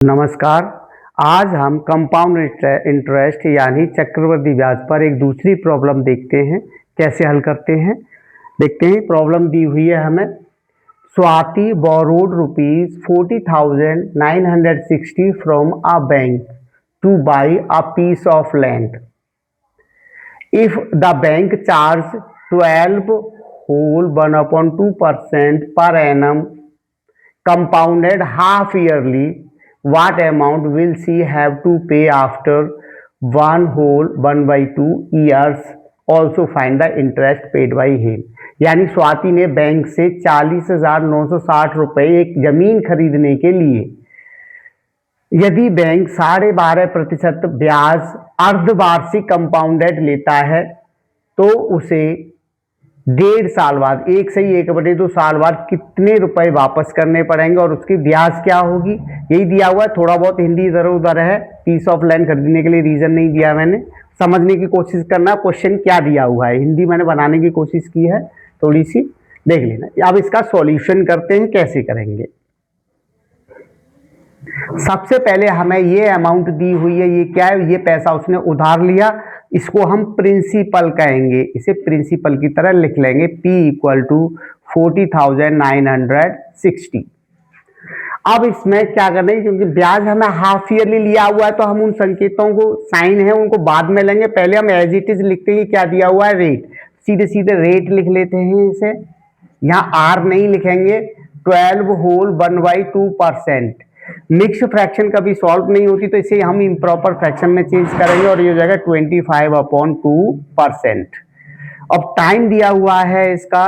नमस्कार। आज हम कंपाउंड इंटरेस्ट यानी चक्रवृद्धि ब्याज पर एक दूसरी प्रॉब्लम देखते हैं, कैसे हल करते हैं। देखते हैं, प्रॉब्लम दी हुई है हमें। Swati borrowed ₹40,960 from a bank to buy a piece of land. If the bank charge 12 whole 1/2% per annum compounded half yearly, what amount will she have to pay after 1 whole 1/2 years? Also find the interest paid by him। यानी स्वाति ने bank से 40,960 रुपए एक जमीन खरीदने के लिए, यदि बैंक 12.5% ब्याज अर्धवार्षिक कंपाउंडेड लेता है तो उसे 1.5 साल बाद, 1/1/2 साल बाद कितने रुपए वापस करने पड़ेंगे और उसकी ब्याज क्या होगी, यही दिया हुआ है। थोड़ा बहुत हिंदी इधर उधर है, पीस ऑफ लैंड खरीदने के लिए रीजन नहीं दिया मैंने, समझने की कोशिश करना क्वेश्चन क्या दिया हुआ है। हिंदी मैंने बनाने की कोशिश की है, थोड़ी सी देख लेना। अब इसका सॉल्यूशन करते हैं, कैसे करेंगे। सबसे पहले हमें ये अमाउंट दी हुई है, ये क्या है, ये पैसा उसने उधार लिया, इसको हम प्रिंसिपल कहेंगे, इसे प्रिंसिपल की तरह लिख लेंगे। P = 40,960। अब इसमें क्या करना है, क्योंकि ब्याज हमें हाफ ईयरली लिया हुआ है तो हम उन संकेतों को साइन है उनको बाद में लेंगे। पहले हम एज इट इज लिखते हैं, क्या दिया हुआ है, रेट। सीधे सीधे रेट लिख लेते हैं इसे, यहाँ आर नहीं लिखेंगे। 12 whole 1/2%। मिक्स फ्रैक्शन कभी सॉल्व नहीं होती तो इसे हम इम्प्रॉपर फ्रैक्शन में चेंज करेंगे और ये हो जाएगा 25/2%। अब टाइम दिया हुआ है इसका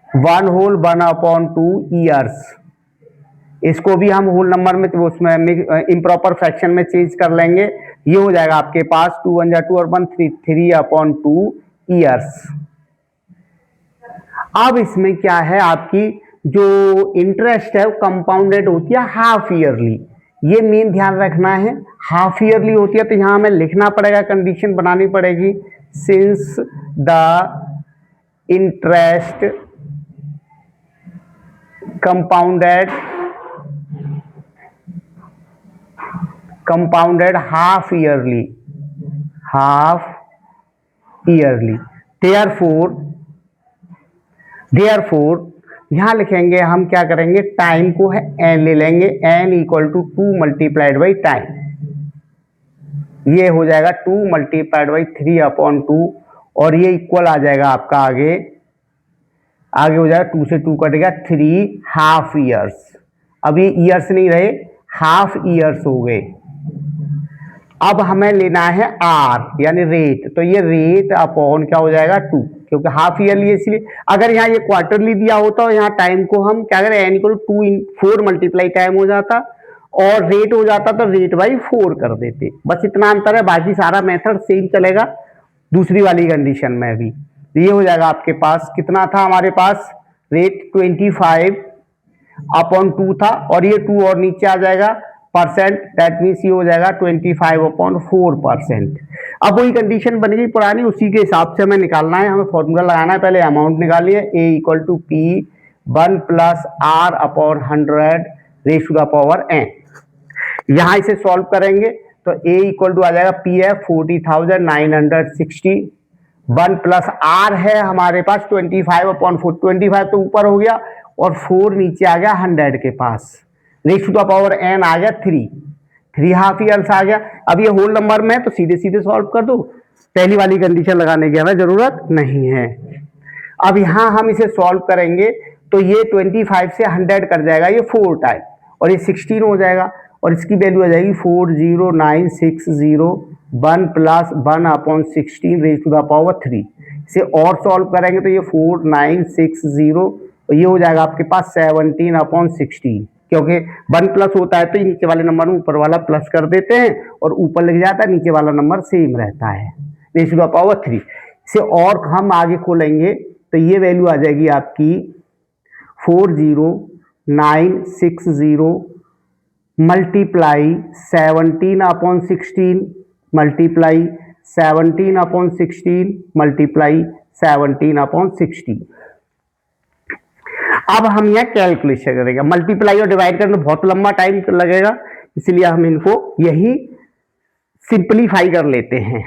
1 whole 1/2 ईयर्स, इसको भी हम होल नंबर में उसमें इम्प्रॉपर फ्रैक्शन में चेंज कर लेंगे। ये हो जाएगा आपके पास 2 1 2 और 1 3/2 ईयर्स। अब इसमें क्या है, आपकी जो इंटरेस्ट है वो कंपाउंडेड होती है हाफ ईयरली, ये मेन ध्यान रखना है। हाफ ईयरली होती है तो यहां हमें लिखना पड़ेगा, कंडीशन बनानी पड़ेगी, since the interest compounded half yearly, therefore यहां लिखेंगे हम, क्या करेंगे, टाइम को है n ले लेंगे, n = 2 × टाइम। ये हो जाएगा 2 × 3/2 और ये इक्वल आ जाएगा आपका आगे हो जाएगा 2 से 2 कटेगा 3 हाफ ईयर्स। अब ये ईयर्स नहीं रहे, हाफ ईयर्स हो गए। अब हमें लेना है आर यानी रेट, तो ये रेट अपॉन क्या हो जाएगा 2, क्योंकि हाफ ईयरली है इसलिए। अगर यहाँ ये क्वार्टरली दिया होता और यहाँ टाइम को हम क्या करें, n = 2 × 4 × टाइम हो जाता और रेट हो जाता तो रेट बाई 4 कर देते। बस इतना अंतर है, बाकी सारा मेथड सेम चलेगा दूसरी वाली कंडीशन में भी। ये हो जाएगा आपके पास, कितना था हमारे पास, रेट 25/2 था और ये 2 और नीचे आ जाएगा परसेंट, दैट मीन्स ये हो जाएगा 25/4%। अब वही कंडीशन बन गई पुरानी, उसी के हिसाब से हमें निकालना है, हमें फॉर्मूला लगाना है। पहले अमाउंट निकालिए, A = P 1 + R/100⁻n। यहां इसे सॉल्व करेंगे तो A = आ जाएगा PF 40,960, 1 + R है हमारे पास 25/4, 25 तो ऊपर हो गया और 4 नीचे आ गया 100 के पास, n आ गया 3 हाफ ईयर्स आ गया। अब ये होल नंबर में है तो सीधे सीधे सॉल्व कर दो, पहली वाली कंडीशन लगाने की हमें जरूरत नहीं है। अब यहां हम इसे सॉल्व करेंगे तो ये 25 से 100 कर जाएगा, ये 4 टाइम और ये 16 हो जाएगा और इसकी वैल्यू आ जाएगी 40960, 1 + 1/16 इसे और सॉल्व करेंगे तो ये 4960 और ये हो जाएगा आपके पास 17/16, क्योंकि 1 प्लस होता है तो नीचे वाले नंबर में ऊपर वाला प्लस कर देते हैं और ऊपर लिख जाता है, नीचे वाला नंबर सेम रहता है, 3। इसे और हम आगे खोलेंगे तो ये वैल्यू आ जाएगी आपकी 40960 मल्टीप्लाई 17/16 मल्टीप्लाई 17/16 मल्टीप्लाई 17/16। अब हम यहाँ कैलकुलेशन करेंगे, मल्टीप्लाई और डिवाइड करने में बहुत लंबा टाइम लगेगा, इसलिए हम इनको यही सिंपलीफाई कर लेते हैं।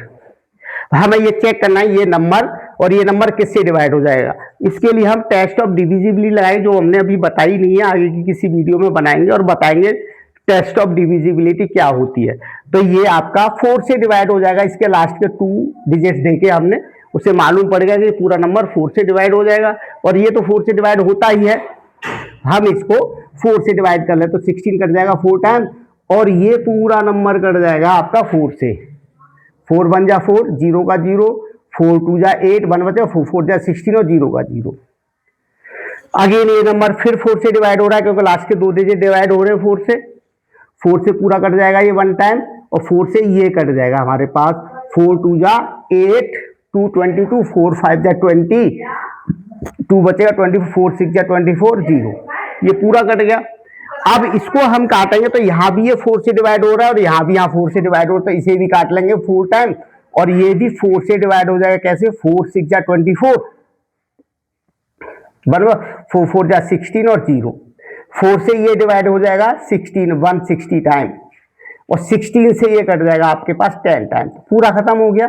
हमें ये चेक करना है ये नंबर और ये नंबर किससे डिवाइड हो जाएगा। इसके लिए हम टेस्ट ऑफ डिविजिबिलिटी लगाएंगे, जो हमने अभी बताई नहीं है, आगे की किसी वीडियो में बनाएंगे और बताएंगे टेस्ट ऑफ डिविजिबिलिटी क्या होती है। तो ये आपका 4 से डिवाइड हो जाएगा, इसके लास्ट के 2 डिजिट्स देके हमने उसे मालूम पड़ गया कि पूरा नंबर 4 से डिवाइड हो जाएगा, और ये तो 4 से डिवाइड होता ही है। हम इसको 4 से डिवाइड कर ले तो 16 कट जाएगा 4 टाइम, और ये पूरा नंबर कट जाएगा आपका 4 से। 4 1 जा 4, 0 का 0, 4 2 जा 8, 1 बचा 4 जा 16 और 0 का 0। अगेन ये नंबर फिर 4 से डिवाइड हो रहा है, क्योंकि लास्ट के 2 डिजिट डिवाइड हो रहे हैं 4 से। 4 से पूरा कट जाएगा ये 1 टाइम, और 4 से ये कट जाएगा हमारे पास 4 2 जा 8, 2 22, 4 5 जा 20, 2 बचेगा 24, 4 6 जा 24, 0। ये पूरा कट गया। अब इसको हम काटेंगे तो यहाँ भी ये 4 से डिवाइड हो रहा है और यहाँ भी यहाँ 4 से डिवाइड हो रहा है, तो इसे भी काट लेंगे 4 टाइम, और ये भी 4 से डिवाइड हो जाएगा। कैसे? 4 6 जा 24, बराबर 4 4 जा 16 और 0। 4 से ये डिवाइड हो जाएगा 16 160 टाइम, और 16 से ये कट जाएगा आपके पास 10 टाइम। पूरा खत्म हो गया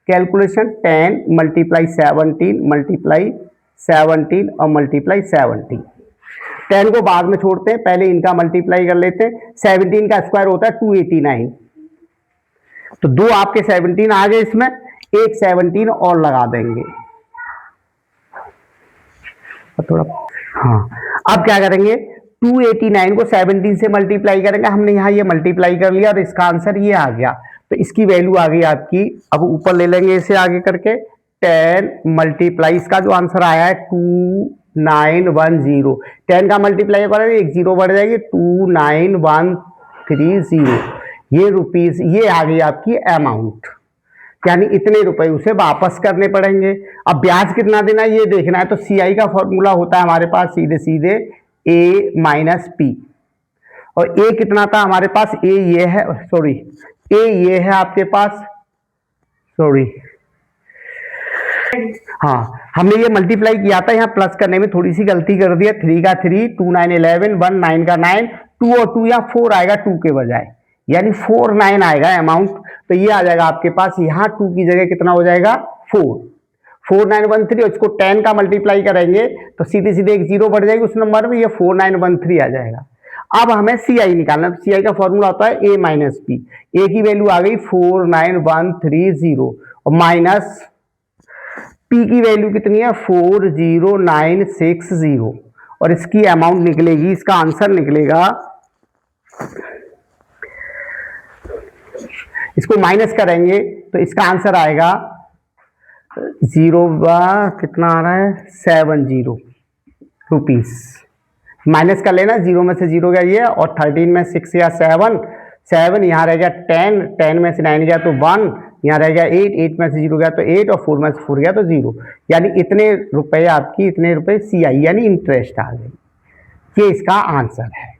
कैलकुलेशन। 10 मल्टीप्लाई 17 मल्टीप्लाई 17 और मल्टीप्लाई 17। 10 को बाद में छोड़ते हैं, पहले इनका मल्टीप्लाई कर लेते हैं। 17 का स्क्वायर होता है 289, तो 2 आपके 17 आ गए, इसमें एक 17 और लगा देंगे थोड़ा। हाँ, अब क्या करेंगे, 289 को 17 से मल्टीप्लाई करेंगे। हमने यहाँ ये मल्टीप्लाई कर लिया और इसका आंसर ये आ गया, तो इसकी वैल्यू आ गई आपकी। अब ऊपर ले लेंगे इसे आगे करके, 10 मल्टीप्लाई, इसका जो आंसर आया है 2910। 10 का मल्टीप्लाई करेंगे, एक 0 बढ़ जाएगी, 29130। ये रुपीस, ये आ गई आपकी अमाउंट, यानी इतने रुपए उसे वापस करने पड़ेंगे। अब ब्याज कितना देना है ये देखना है, तो CI का फॉर्मूला होता है हमारे पास सीधे सीधे A माइनस P, और A कितना था हमारे पास, A ये है, सॉरी A ये है आपके पास, सॉरी हाँ, हमने ये मल्टीप्लाई किया था, यहाँ प्लस करने में थोड़ी सी गलती कर दिया। 3 का 3, 2 9 11, 1 9 का 9, 2 और 2 यहाँ 4 आएगा 2 के बजाय, यानी 49 आएगा अमाउंट। तो ये आ जाएगा आपके पास, यहाँ 2 की जगह कितना हो जाएगा 4913, और इसको 10 का मल्टीप्लाई करेंगे तो सीधे सीधे एक 0 बढ़ जाएगी उस नंबर में, ये 4913 आ जाएगा। अब हमें CI निकालना, तो CI का फॉर्मूला होता है A माइनस P। A की वैल्यू आ गई 49130, और माइनस P की वैल्यू कितनी है 40960, और इसकी अमाउंट निकलेगी, इसका आंसर निकलेगा, इसको माइनस करेंगे तो इसका आंसर आएगा 0 कितना आ रहा है 70 रुपीस। माइनस कर लेना, 0 में से 0 गया ये, और 13 में 6 या 7, यहाँ रह गया 10, 10 में से 9 गया तो 1, यहाँ रह गया 8, 8 में से 0 गया तो 8, और 4 में से 4 गया तो 0, यानी इतने रुपए आपकी, इतने रुपए CI यानी इंटरेस्ट आ गई। ये इसका आंसर है।